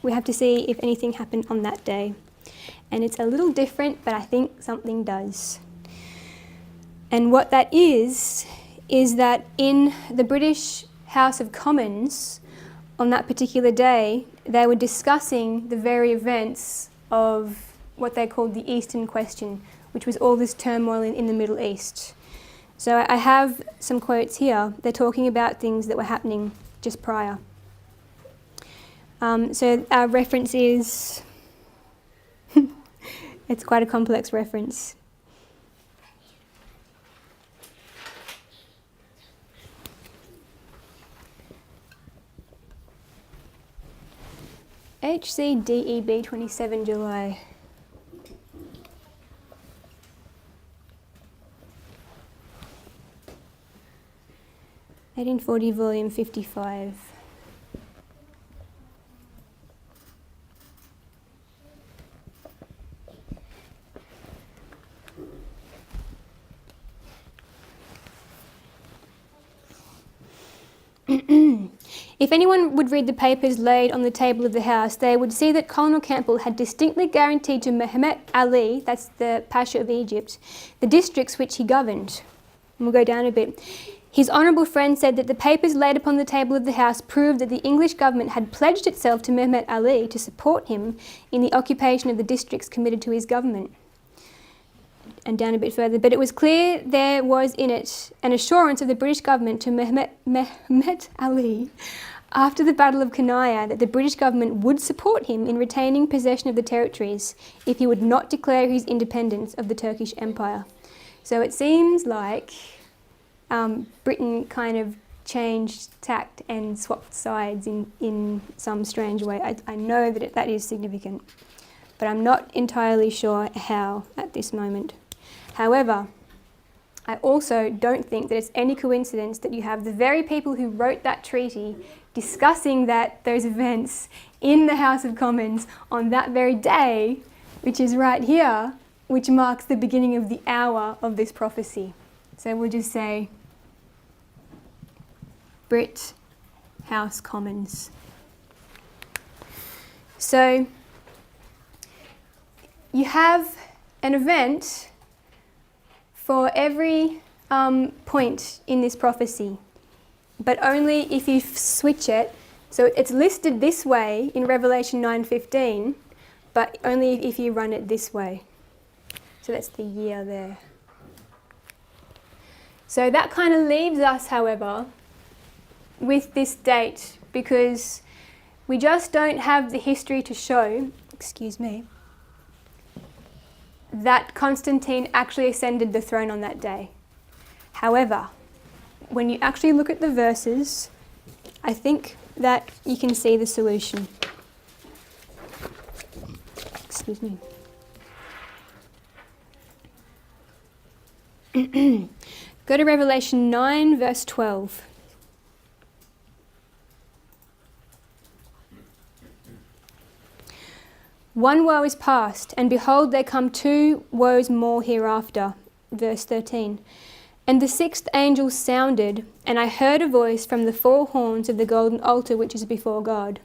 we have to see if anything happened on that day. And it's a little different, but I think something does. And what that is that in the British House of Commons, on that particular day, they were discussing the very events of what they called the Eastern Question, which was all this turmoil in the Middle East. So I have some quotes here. They're talking about things that were happening just prior. So our reference is, it's quite a complex reference. HCDEB 27 July. (1840) volume 55. If anyone would read the papers laid on the table of the House, they would see that Colonel Campbell had distinctly guaranteed to Mehemet Ali, that's the Pasha of Egypt, the districts which he governed. And we'll go down a bit. His honourable friend said that the papers laid upon the table of the House proved that the English government had pledged itself to Mehemet Ali to support him in the occupation of the districts committed to his government. And down a bit further, but it was clear there was in it an assurance of the British government to Mehemet Ali after the Battle of Kanaya that the British government would support him in retaining possession of the territories if he would not declare his independence of the Turkish Empire. So it seems like Britain kind of changed tact and swapped sides in some strange way. I know that that is significant, but I'm not entirely sure how at this moment. However, I also don't think that it's any coincidence that you have the very people who wrote that treaty discussing those events in the House of Commons on that very day, which is right here, which marks the beginning of the hour of this prophecy. So we'll just say Brit House Commons. So you have an event for every point in this prophecy, but only if you switch it. So it's listed this way in Revelation 9:15, but only if you run it this way. So that's the year there. So that kind of leaves us, however, with this date, because we just don't have the history to show, that Constantine actually ascended the throne on that day. However, when you actually look at the verses, I think that you can see the solution. Go to Revelation 9, verse 12. One woe is past, and behold, there come two woes more hereafter. Verse 13. And the sixth angel sounded, and I heard a voice from the four horns of the golden altar which is before God.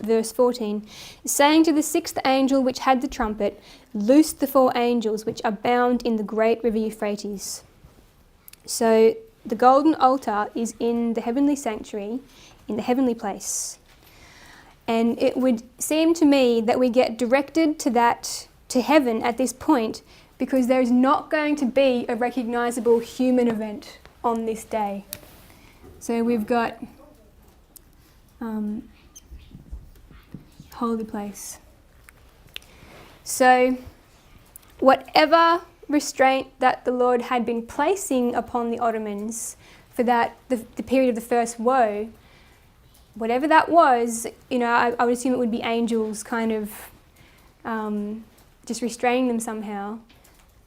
Verse 14. Saying to the sixth angel which had the trumpet, loose the four angels which are bound in the great river Euphrates. So the golden altar is in the heavenly sanctuary, in the heavenly place. And it would seem to me that we get directed to heaven at this point, because there is not going to be a recognisable human event on this day. So we've got holy place. So whatever restraint that the Lord had been placing upon the Ottomans for the period of the first woe, whatever that was, I would assume it would be angels kind of just restraining them somehow.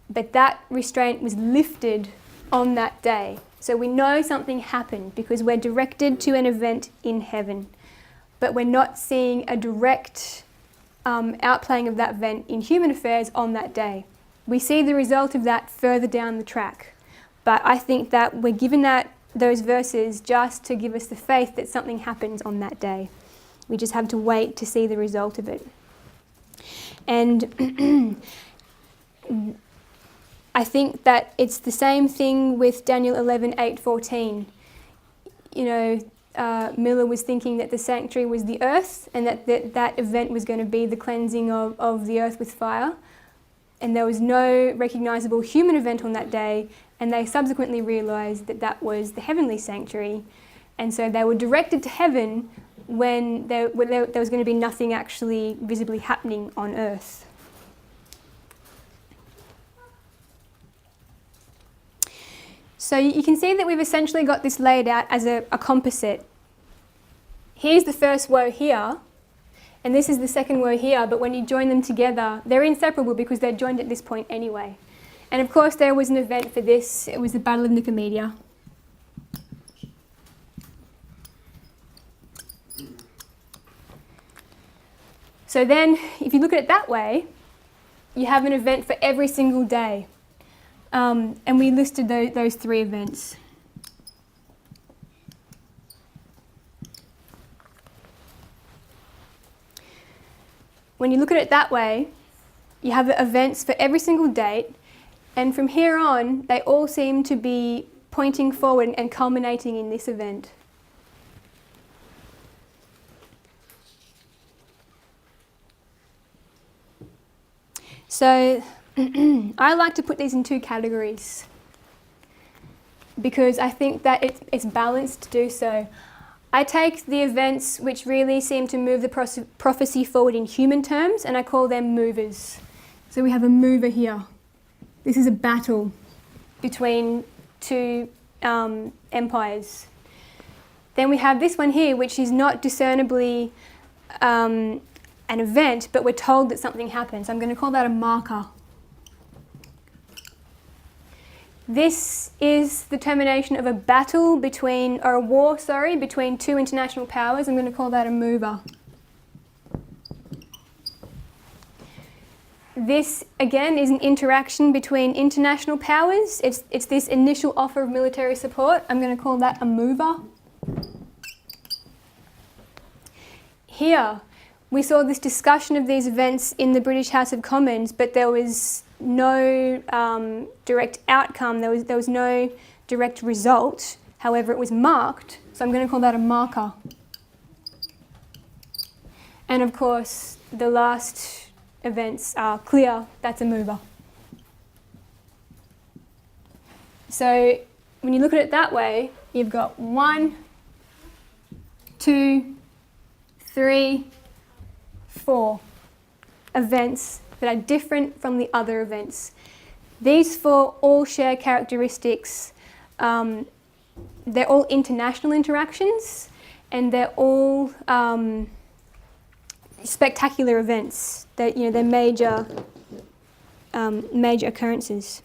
But that restraint was lifted on that day. So we know something happened because we're directed to an event in heaven. But we're not seeing a direct outplaying of that event in human affairs on that day. We see the result of that further down the track. But I think that we're given those verses just to give us the faith that something happens on that day. We just have to wait to see the result of it. And I think that it's the same thing with Daniel 11:8-14. Miller was thinking that the sanctuary was the earth and that event was going to be the cleansing of the earth with fire. And there was no recognisable human event on that day, and they subsequently realised that that was the heavenly sanctuary. And so they were directed to heaven when there was going to be nothing actually visibly happening on earth. So you can see that we've essentially got this laid out as a composite. Here's the first woe here, and this is the second woe here, but when you join them together, they're inseparable because they're joined at this point anyway. And of course there was an event for this. It was the Battle of Nicomedia. So then, if you look at it that way, you have an event for every single day. And we listed those three events. When you look at it that way, you have events for every single date, and from here on, they all seem to be pointing forward and culminating in this event. So I like to put these in two categories because I think that it's balanced to do so. I take the events which really seem to move the prophecy forward in human terms, and I call them movers. So we have a mover here. This is a battle between two empires. Then we have this one here, which is not discernibly an event, but we're told that something happens. I'm going to call that a marker. This is the termination of a battle between two international powers. I'm going to call that a mover. This, again, is an interaction between international powers. It's this initial offer of military support. I'm going to call that a mover. Here, we saw this discussion of these events in the British House of Commons, but there was no direct outcome. There was no direct result. However, it was marked, so I'm going to call that a marker. And of course, the last events are clear. That's a mover. So when you look at it that way, you've got 1, 2, 3, 4 events that are different from the other events. These 4 all share characteristics. They're all international interactions, and they're all spectacular events. They're major occurrences.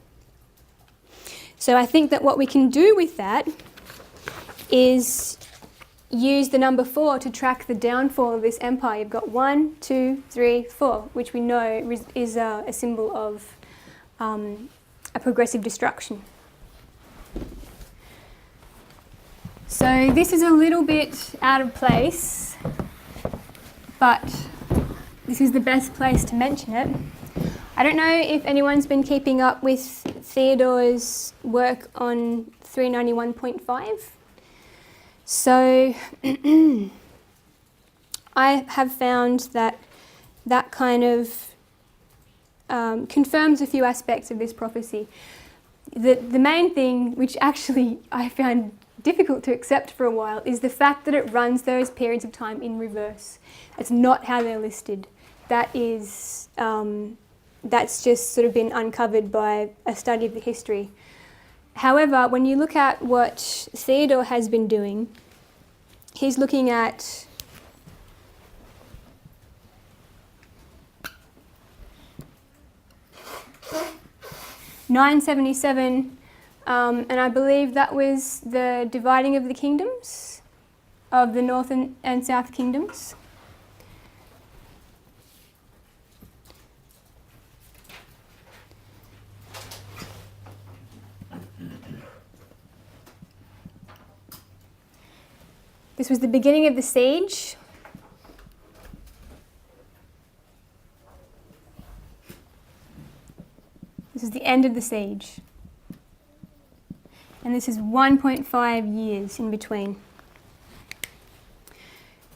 So I think that what we can do with that is use the number 4 to track the downfall of this empire. You've got 1, 2, 3, 4, which we know is a symbol of a progressive destruction. So this is a little bit out of place, but this is the best place to mention it. I don't know if anyone's been keeping up with Theodore's work on 391.5. So I have found that kind of confirms a few aspects of this prophecy. the main thing, which actually I found difficult to accept for a while, is the fact that it runs those periods of time in reverse. It's not how they're listed. That is, that's just sort of been uncovered by a study of the history. However, when you look at what Theodore has been doing, he's looking at (977), and I believe that was the dividing of the kingdoms, of the North and South kingdoms. This was the beginning of the siege. This is the end of the siege. And this is 1.5 years in between.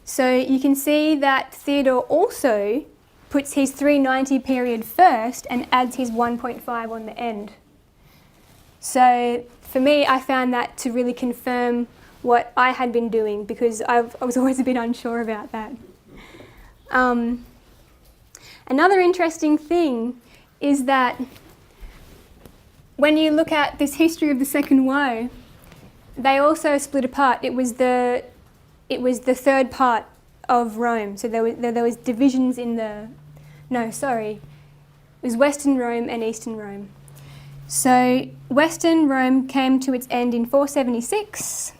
So you can see that Theodore also puts his 390 period first and adds his 1.5 on the end. So for me, I found that to really confirm what I had been doing, because I was always a bit unsure about that. Another interesting thing is that when you look at this history of the Second Woe, they also split apart. It was the third part of Rome. So there was divisions in the... No, sorry. It was Western Rome and Eastern Rome. So Western Rome came to its end in 476.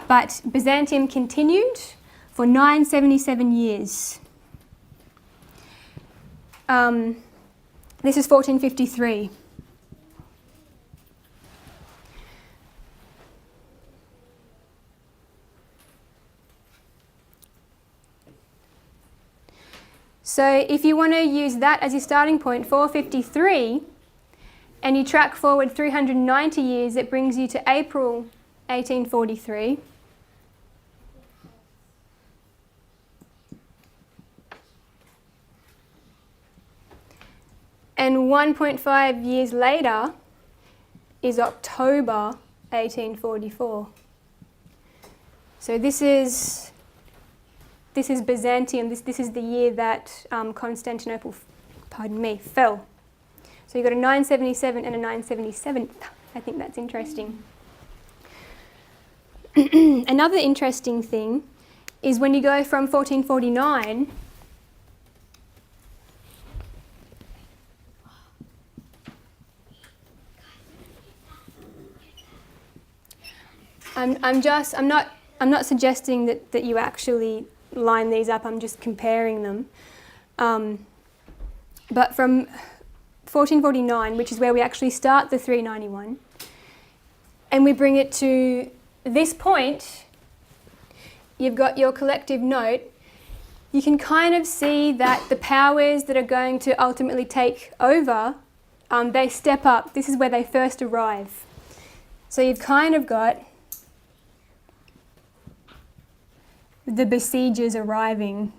But Byzantium continued for 977 years. This is 1453. So if you want to use that as your starting point, 453, and you track forward 390 years, it brings you to April 1843. And 1.5 years later is October 1844. So this is Byzantium. This is the year that Constantinople, fell. So you've got a 977 and a 977th. I think that's interesting. Another interesting thing is when you go from 1449. I'm not suggesting that you actually line these up. I'm just comparing them. But from 1449, which is where we actually start the 391, and we bring it to this point, you've got your collective note. You can kind of see that the powers that are going to ultimately take over, they step up. This is where they first arrive. So you've kind of got the besiegers arriving,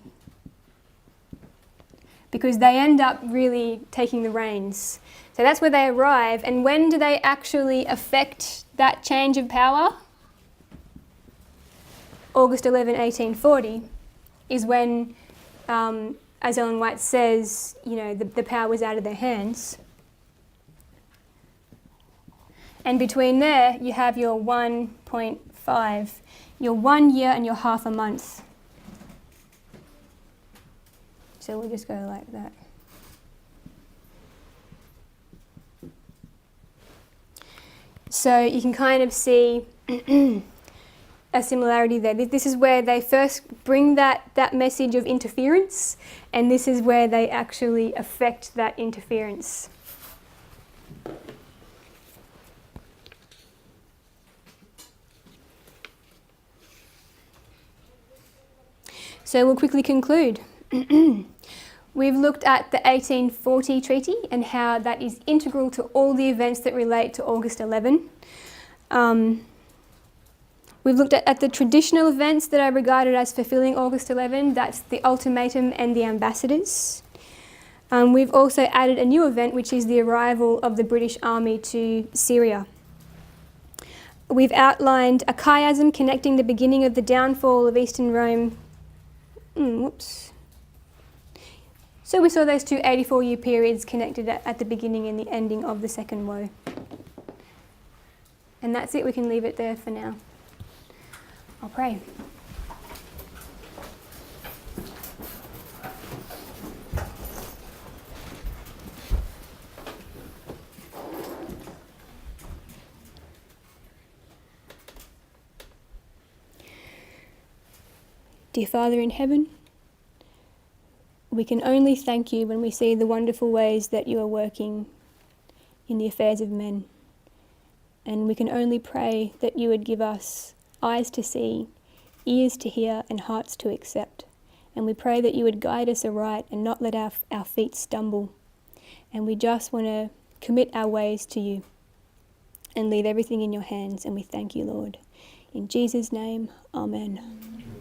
because they end up really taking the reins. So that's where they arrive. And when do they actually affect that change of power? August 11, 1840 is when, as Ellen White says, the power was out of their hands. And between there, you have your 1.5, your 1 year and your half a month. So we'll just go like that. So you can kind of see a similarity there. This is where they first bring that message of interference, and this is where they actually affect that interference. So we'll quickly conclude. We've looked at the 1840 treaty and how that is integral to all the events that relate to August 11. We've looked at the traditional events that are regarded as fulfilling August 11. That's the ultimatum and the ambassadors. We've also added a new event, which is the arrival of the British Army to Syria. We've outlined a chiasm connecting the beginning of the downfall of Eastern Rome. So we saw those two 84-year periods connected at the beginning and the ending of the second woe. And that's it, we can leave it there for now. I'll pray. Dear Father in heaven, we can only thank you when we see the wonderful ways that you are working in the affairs of men. And we can only pray that you would give us eyes to see, ears to hear, and hearts to accept. And we pray that you would guide us aright and not let our feet stumble. And we just want to commit our ways to you and leave everything in your hands. And we thank you, Lord. In Jesus' name, amen.